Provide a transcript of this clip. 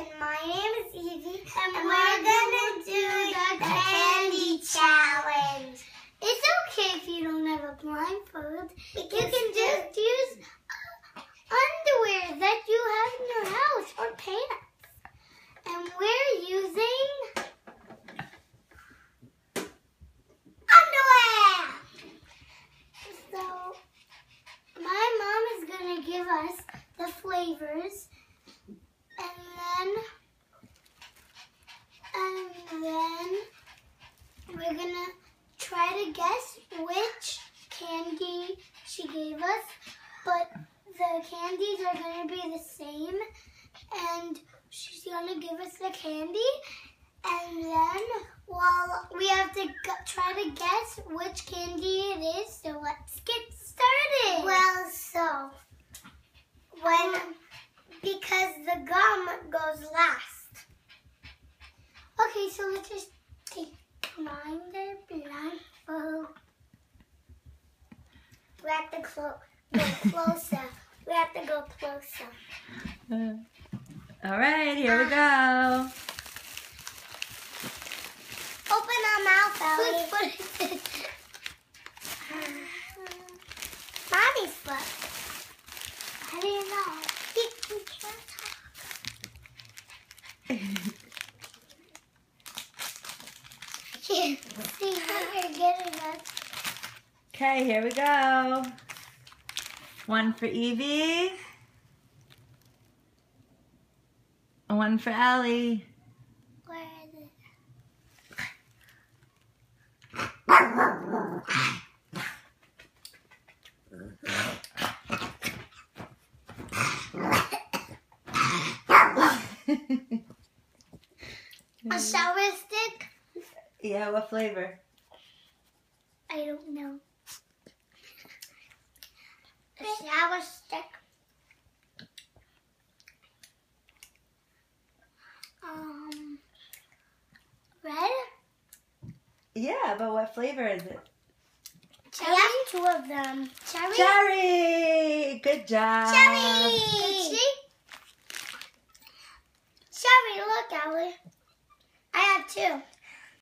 And my name is Evie. And we're gonna do the candy challenge. It's okay if you don't have a blindfold. You can just use underwear that you have in your house or pants. And we're using underwear. So my mom is gonna give us the flavors, and then we're gonna try to guess which candy she gave us, but the candies are gonna be the same, and she's gonna give us the candy, and then we have to try to guess which candy it is. So let's get started. Well, because the gum goes last. Okay, so let's just take the blindfold. We have to go closer. We have to go closer. All right, here we go. Open our mouth, Ellie. What is it? Mommy's foot. I didn't know. He can't talk. I can't see what you're getting at. Okay, here we go. One for Evie. One for Allie. Where is it? A sour stick? Yeah, what flavor? I don't know. A sour stick. Red? Yeah, but what flavor is it? Cherry? I have two of them. Cherry? Cherry! Good job. Cherry! Cherry, look, Ellie. I have two.